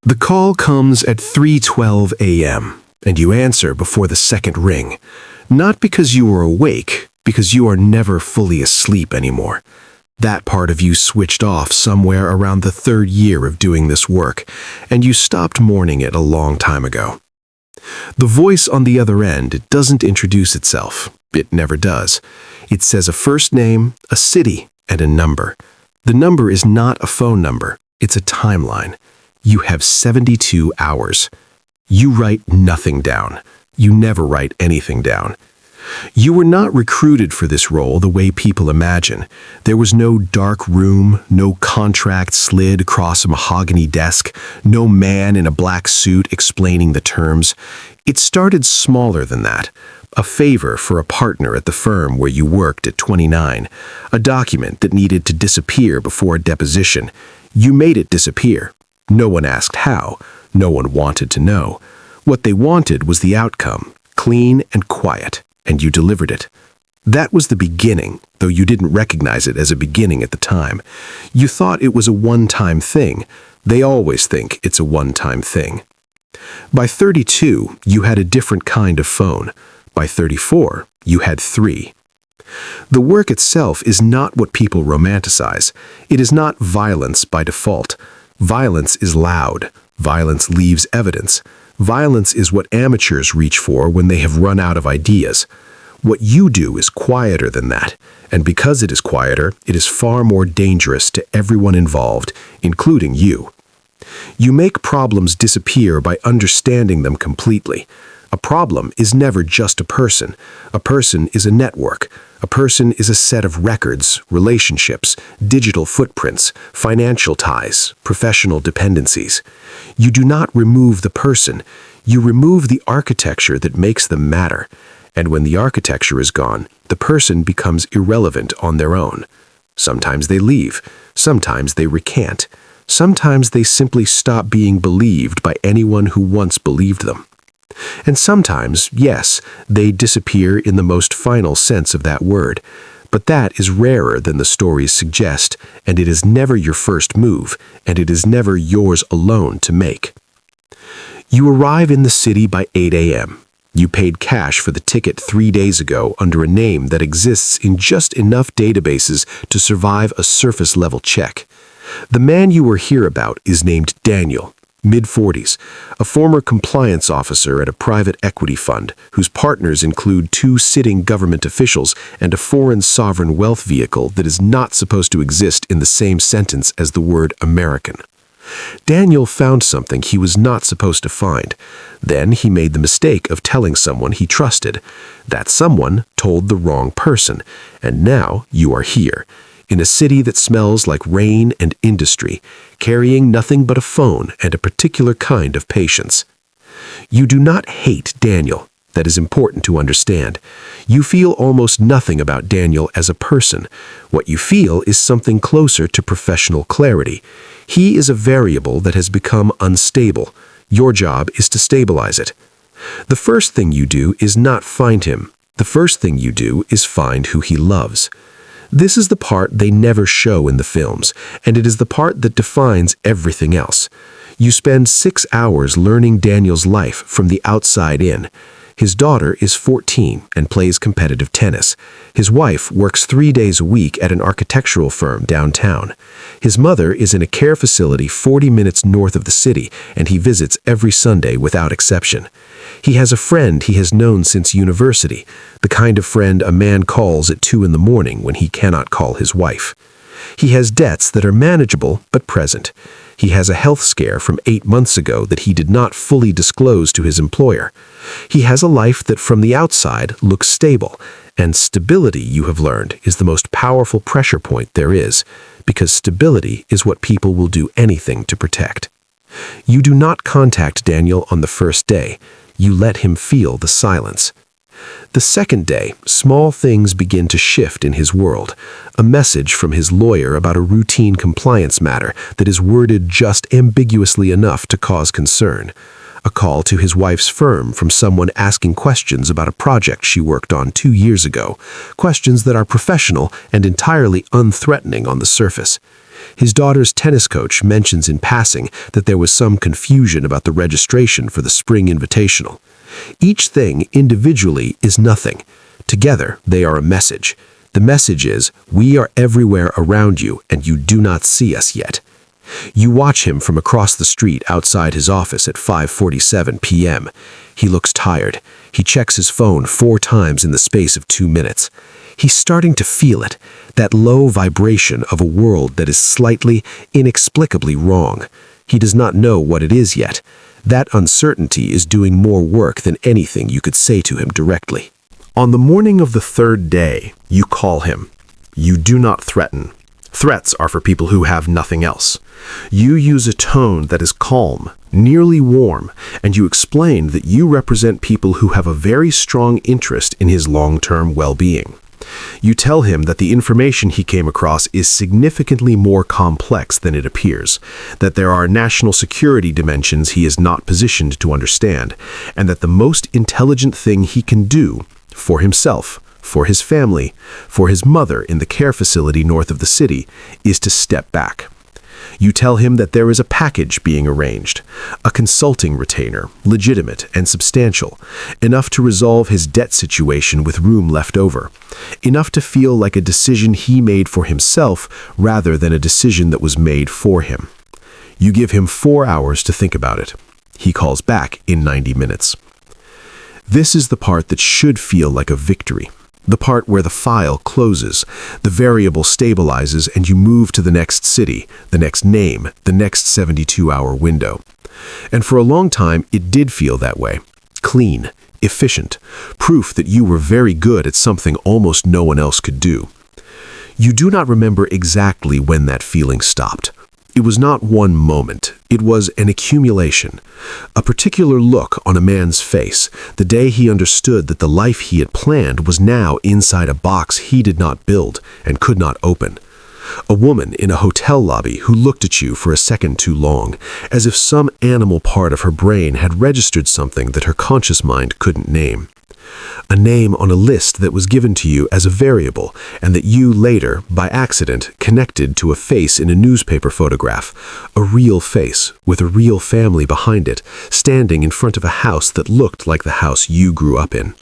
The call comes at 3:12 a.m., and you answer before the second ring. Not because you are awake, because you are never fully asleep anymore. That part of you switched off somewhere around the third year of doing this work, and you stopped mourning it a long time ago. The voice on the other end doesn't introduce itself. It never does. It says a first name, a city, and a number. The number is not a phone number. It's a timeline. You have 72 hours. You write nothing down. You never write anything down. You were not recruited for this role the way people imagine. There was no dark room, no contract slid across a mahogany desk, no man in a black suit explaining the terms. It started smaller than that. A favor for a partner at the firm where you worked at 29. A document that needed to disappear before a deposition. You made it disappear. No one asked how. No one wanted to know. What they wanted was the outcome, clean and quiet. And you delivered it. That was the beginning, though you didn't recognize it as a beginning at the time. You thought it was a one-time thing. They always think it's a one-time thing. By 32, you had a different kind of phone. By 34, you had 3. The work itself is not what people romanticize. It is not violence by default. Violence is loud. Violence leaves evidence. Violence is what amateurs reach for when they have run out of ideas. What you do is quieter than that, and because it is quieter, it is far more dangerous to everyone involved, including you. You make problems disappear by understanding them completely. A problem is never just a person. A person is a network. A person is a set of records, relationships, digital footprints, financial ties, professional dependencies. You do not remove the person. You remove the architecture that makes them matter. And when the architecture is gone, the person becomes irrelevant on their own. Sometimes they leave. Sometimes they recant. Sometimes they simply stop being believed by anyone who once believed them. And sometimes, yes, they disappear in the most final sense of that word. But that is rarer than the stories suggest, and it is never your first move, and it is never yours alone to make. You arrive in the city by 8 a.m. You paid cash for the ticket 3 days ago under a name that exists in just enough databases to survive a surface-level check. The man you will hear about is named Daniel, mid-40s, a former compliance officer at a private equity fund whose partners include 2 sitting government officials and a foreign sovereign wealth vehicle that is not supposed to exist in the same sentence as the word American. Daniel found something he was not supposed to find. Then he made the mistake of telling someone he trusted. That someone told the wrong person, and now you are here, in a city that smells like rain and industry, carrying nothing but a phone and a particular kind of patience. You do not hate Daniel. That is important to understand. You feel almost nothing about Daniel as a person. What you feel is something closer to professional clarity. He is a variable that has become unstable. Your job is to stabilize it. The first thing you do is not find him. The first thing you do is find who he loves. This is the part they never show in the films, and it is the part that defines everything else. You spend 6 hours learning Daniel's life from the outside in. His daughter is 14 and plays competitive tennis. His wife works 3 days a week at an architectural firm downtown. His mother is in a care facility 40 minutes north of the city, and he visits every Sunday without exception. He has a friend he has known since university, the kind of friend a man calls at 2 in the morning when he cannot call his wife. He has debts that are manageable but present. He has a health scare from 8 months ago that he did not fully disclose to his employer. He has a life that from the outside looks stable, and stability, you have learned, is the most powerful pressure point there is, because stability is what people will do anything to protect. You do not contact Daniel on the first day. You let him feel the silence. The second day, small things begin to shift in his world. A message from his lawyer about a routine compliance matter that is worded just ambiguously enough to cause concern. A call to his wife's firm from someone asking questions about a project she worked on 2 years ago, questions that are professional and entirely unthreatening on the surface. His daughter's tennis coach mentions in passing that there was some confusion about the registration for the spring invitational. Each thing individually is nothing. Together, they are a message. The message is, we are everywhere around you and you do not see us yet. You watch him from across the street outside his office at 5:47 p.m. He looks tired. He checks his phone 4 times in the space of 2 minutes. He's starting to feel it, that low vibration of a world that is slightly, inexplicably wrong. He does not know what it is yet. That uncertainty is doing more work than anything you could say to him directly. On the morning of the 3rd day, you call him. You do not threaten. Threats are for people who have nothing else. You use a tone that is calm, nearly warm, and you explain that you represent people who have a very strong interest in his long-term well-being. You tell him that the information he came across is significantly more complex than it appears, that there are national security dimensions he is not positioned to understand, and that the most intelligent thing he can do for himself, for his family, for his mother in the care facility north of the city, is to step back. You tell him that there is a package being arranged, a consulting retainer, legitimate and substantial, enough to resolve his debt situation with room left over, enough to feel like a decision he made for himself rather than a decision that was made for him. You give him 4 hours to think about it. He calls back in 90 minutes. This is the part that should feel like a victory. The part where the file closes, the variable stabilizes, and you move to the next city, the next name, the next 72-hour window. And for a long time, it did feel that way. Clean, efficient, proof that you were very good at something almost no one else could do. You do not remember exactly when that feeling stopped. It was not one moment. It was an accumulation. A particular look on a man's face, the day he understood that the life he had planned was now inside a box he did not build and could not open. A woman in a hotel lobby who looked at you for a second too long, as if some animal part of her brain had registered something that her conscious mind couldn't name. A name on a list that was given to you as a variable and that you later, by accident, connected to a face in a newspaper photograph, a real face with a real family behind it, standing in front of a house that looked like the house you grew up in.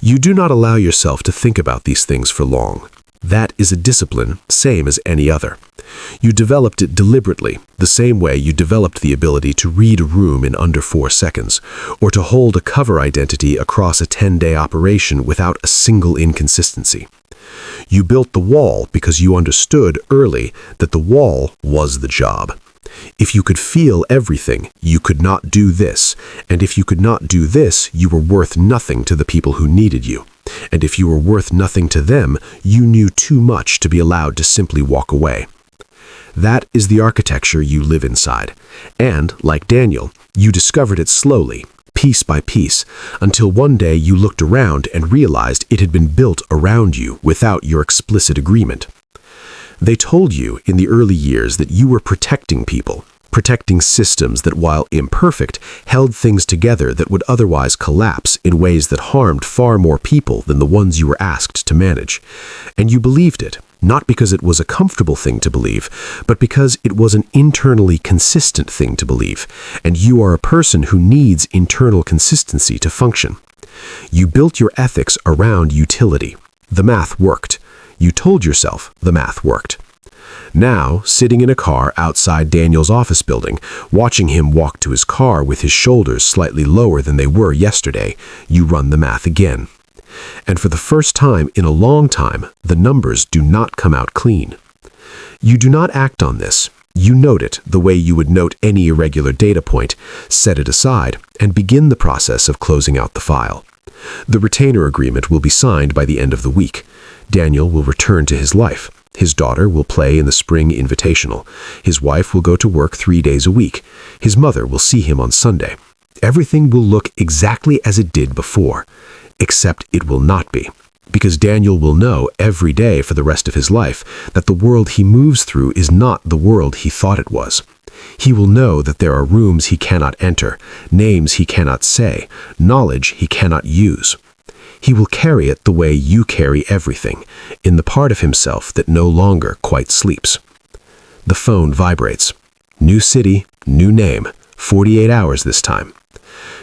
You do not allow yourself to think about these things for long. That is a discipline, same as any other. You developed it deliberately, the same way you developed the ability to read a room in under 4 seconds, or to hold a cover identity across a 10-day operation without a single inconsistency. You built the wall because you understood early that the wall was the job. If you could feel everything, you could not do this, and if you could not do this, you were worth nothing to the people who needed you. And if you were worth nothing to them, you knew too much to be allowed to simply walk away. That is the architecture you live inside. And, like Daniel, you discovered it slowly, piece by piece, until one day you looked around and realized it had been built around you without your explicit agreement. They told you in the early years that you were protecting people, protecting systems that, while imperfect, held things together that would otherwise collapse in ways that harmed far more people than the ones you were asked to manage. And you believed it, not because it was a comfortable thing to believe, but because it was an internally consistent thing to believe, and you are a person who needs internal consistency to function. You built your ethics around utility. The math worked. You told yourself the math worked. Now, sitting in a car outside Daniel's office building, watching him walk to his car with his shoulders slightly lower than they were yesterday, you run the math again. And for the first time in a long time, the numbers do not come out clean. You do not act on this. You note it the way you would note any irregular data point, set it aside, and begin the process of closing out the file. The retainer agreement will be signed by the end of the week. Daniel will return to his life. His daughter will play in the spring invitational. His wife will go to work 3 days a week. His mother will see him on Sunday. Everything will look exactly as it did before, except it will not be, because Daniel will know every day for the rest of his life that the world he moves through is not the world he thought it was. He will know that there are rooms he cannot enter, names he cannot say, knowledge he cannot use. He will carry it the way you carry everything, in the part of himself that no longer quite sleeps. The phone vibrates. New city, new name, 48 hours this time.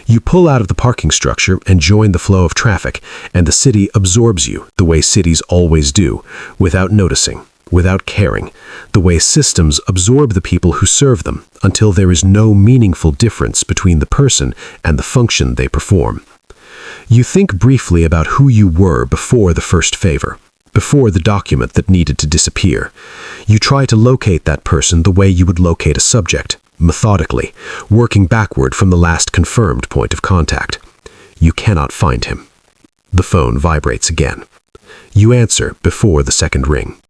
You pull out of the parking structure and join the flow of traffic, and the city absorbs you the way cities always do, without noticing, without caring, the way systems absorb the people who serve them until there is no meaningful difference between the person and the function they perform. You think briefly about who you were before the first favor, before the document that needed to disappear. You try to locate that person the way you would locate a subject, methodically, working backward from the last confirmed point of contact. You cannot find him. The phone vibrates again. You answer before the second ring.